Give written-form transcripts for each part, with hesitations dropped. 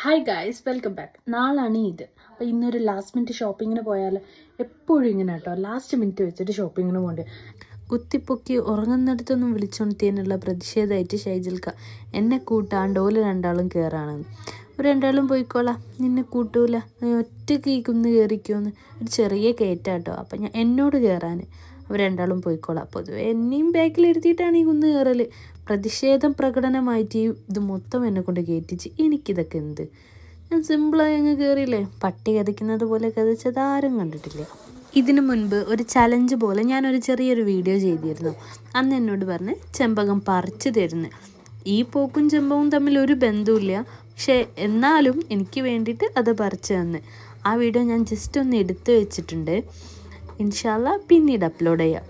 Hi guys, welcome back. നാളാണ് ഇത്. അപ്പോൾ ഇന്നൊരു ലാസ്റ്റ് മിനിറ്റ് ഷോപ്പിങ്ങിന് പോയാൽ എപ്പോഴും ഇങ്ങനെ കേട്ടോ, ലാസ്റ്റ് മിനിറ്റ് വെച്ചിട്ട് ഷോപ്പിങ്ങിന് പോകേണ്ടി. കുത്തിപ്പൊക്കി ഉറങ്ങുന്നിടത്തൊന്നും വിളിച്ചോണ്ടിയുള്ള പ്രതിഷേധമായിട്ട് ഷൈജിൽക്ക എന്നെ കൂട്ടാണ്ട് ഓല് രണ്ടാളും കയറാണെന്ന്. രണ്ടാളും പോയിക്കോളാം, നിന്നെ കൂട്ടൂല, ഒറ്റയ്ക്ക് ഈ കുന്ന് കയറിക്കോന്ന്. ഒരു ചെറിയ കയറ്റാട്ടോ, അപ്പം എന്നോട് കയറാൻ അവർ രണ്ടാളും പോയിക്കോളാം. പൊതുവെ എന്നെയും ബാക്കിലിരുത്തിയിട്ടാണ് ഈ കുന്ന് കയറൽ. പ്രതിഷേധം പ്രകടനമായിട്ട് ഇത് മൊത്തം എന്നെ കൊണ്ട് കയറ്റിച്ച്. എനിക്കിതൊക്കെ എന്ത്, ഞാൻ സിമ്പിളായി അങ്ങ് കയറിയില്ലേ. പട്ടി കഥയ്ക്കുന്നത് പോലെ കഥച്ചത് ആരും കണ്ടിട്ടില്ല. ഇതിനു മുൻപ് ഒരു ചലഞ്ച് പോലെ ഞാനൊരു ചെറിയൊരു വീഡിയോ ചെയ്തിരുന്നു. അന്ന് എന്നോട് പറഞ്ഞ് ചെമ്പകം പറിച്ചു തരുന്നു. ഈ പോക്കും ചെമ്പകവും തമ്മിൽ ഒരു ബന്ധവുമില്ല, പക്ഷേ എന്നാലും എനിക്ക് വേണ്ടിയിട്ട് അത് പറിച്ചു തന്ന്. ആ വീഡിയോ ഞാൻ ജസ്റ്റ് ഒന്ന് എടുത്തു വെച്ചിട്ടുണ്ട്. ഇൻഷാല്ലാ പിന്നീട് അപ്ലോഡ് ചെയ്യാം.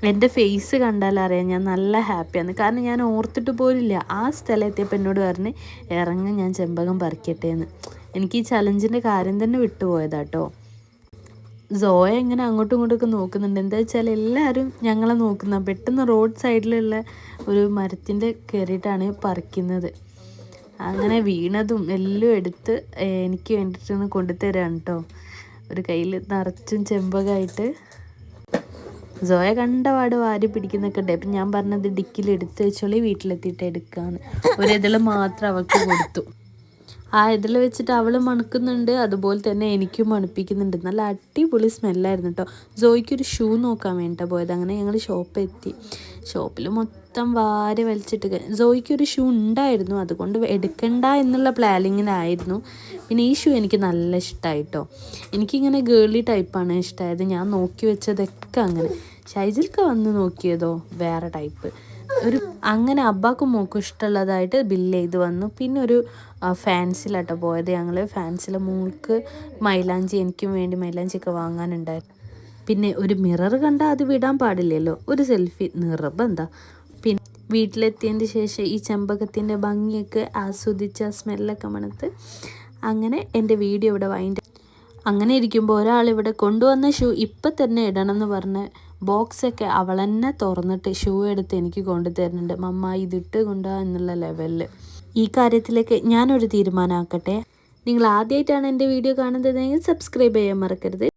എൻ്റെ ഫേസ് കണ്ടാലറിയാം ഞാൻ നല്ല ഹാപ്പിയാണ്. കാരണം ഞാൻ ഓർത്തിട്ട് പോലില്ല. ആ സ്ഥലത്തെപ്പോൾ എന്നോട് പറഞ്ഞ് ഇറങ്ങി ഞാൻ ചെമ്പകം പറിക്കട്ടെ എന്ന്. എനിക്ക് ഈ ചലഞ്ചിൻ്റെ കാര്യം തന്നെ വിട്ടുപോയതാട്ടോ. സോയ ഇങ്ങനെ അങ്ങോട്ടും ഇങ്ങോട്ടൊക്കെ നോക്കുന്നുണ്ട്. എന്താ വെച്ചാൽ എല്ലാവരും ഞങ്ങളെ നോക്കുന്ന, പെട്ടെന്ന് റോഡ് സൈഡിലുള്ള ഒരു മരത്തിൻ്റെ കയറിയിട്ടാണ് പറിക്കുന്നത്. അങ്ങനെ വീണതും എല്ലാം എടുത്ത് എനിക്ക് വേണ്ടിയിട്ടൊന്ന് കൊണ്ടുതരാണ് കേട്ടോ. ഒരു കയ്യിൽ നിറച്ചും ചെമ്പകമായിട്ട്. സോയ കണ്ടപാട് വാരി പിടിക്കുന്നൊക്കെ ഉണ്ട്. അപ്പം ഞാൻ പറഞ്ഞത് ഡിക്കിൽ എടുത്ത് വെച്ചോളി, വീട്ടിലെത്തിയിട്ട് എടുക്കാമെന്ന്. ഒരു ഇതിൽ മാത്രം അവൾക്ക് കൊടുത്തു. ആ ഇതിൽ വെച്ചിട്ട് അവൾ മണക്കുന്നുണ്ട്, അതുപോലെ തന്നെ എനിക്കും മണപ്പിക്കുന്നുണ്ട്. നല്ല അടിപൊളി സ്മെല്ലായിരുന്നു കേട്ടോ. സോയ്ക്കൊരു ഷൂ നോക്കാൻ വേണ്ടിയിട്ടാണ് പോയത്. അങ്ങനെ ഞങ്ങൾ ഷോപ്പെത്തി. ഷോപ്പിൽ മൊത്തം വാരി വലിച്ചിട്ട് സോയ്ക്കൊരു ഷൂ ഉണ്ടായിരുന്നു, അതുകൊണ്ട് എടുക്കണ്ട എന്നുള്ള പ്ലാനിങ്ങിലായിരുന്നു. പിന്നെ ഈ ഷൂ എനിക്ക് നല്ല ഇഷ്ടമായിട്ടോ. എനിക്കിങ്ങനെ ഗേളി ടൈപ്പാണ് ഇഷ്ടമായത്. ഞാൻ നോക്കി വെച്ചതൊക്കെ അങ്ങനെ. ഷൈജിൽക്ക വന്ന് നോക്കിയതോ വേറെ ടൈപ്പ്. അങ്ങനെ അബ്ബാക്കും മോക്കും ഇഷ്ടമുള്ളതായിട്ട് ബില്ല് ചെയ്ത് വന്നു. പിന്നെ ഒരു ഫാൻസിലാട്ടോ പോയത് ഞങ്ങൾ. ഫാൻസിൽ മോൾക്ക് മൈലാഞ്ചി, എനിക്കും വേണ്ടി മൈലാഞ്ചിയൊക്കെ വാങ്ങാനുണ്ടായിരുന്നു. പിന്നെ ഒരു മിറർ കണ്ടാൽ അത് വിടാൻ പാടില്ലല്ലോ, ഒരു സെൽഫി നിർബന്ധം. പിന്നെ വീട്ടിലെത്തിയതിന് ശേഷം ഈ ചെമ്പകത്തിൻ്റെ ഭംഗിയൊക്കെ ആസ്വദിച്ച സ്മെല്ലൊക്കെ മണത്ത് അങ്ങനെ എൻ്റെ വീഡിയോ ഇവിടെ വൈൻഡ്. അങ്ങനെ ഇരിക്കുമ്പോൾ ഒരാളിവിടെ കൊണ്ടുവന്ന ഷൂ ഇപ്പം തന്നെ ഇടണം എന്ന് പറഞ്ഞ് ബോക്സൊക്കെ അവൾ തന്നെ തുറന്നിട്ട് ഷൂ എടുത്ത് എനിക്ക് കൊണ്ടു തരുന്നുണ്ട്. മമ്മ ഇതിട്ട് കൊണ്ടുപോകാൻ എന്നുള്ള ലെവലിൽ. ഈ കാര്യത്തിലേക്ക് ഞാനൊരു തീരുമാനമാക്കട്ടെ. നിങ്ങൾ ആദ്യമായിട്ടാണ് എൻ്റെ വീഡിയോ കാണുന്നതെങ്കിൽ സബ്സ്ക്രൈബ് ചെയ്യാൻ മറക്കരുത്.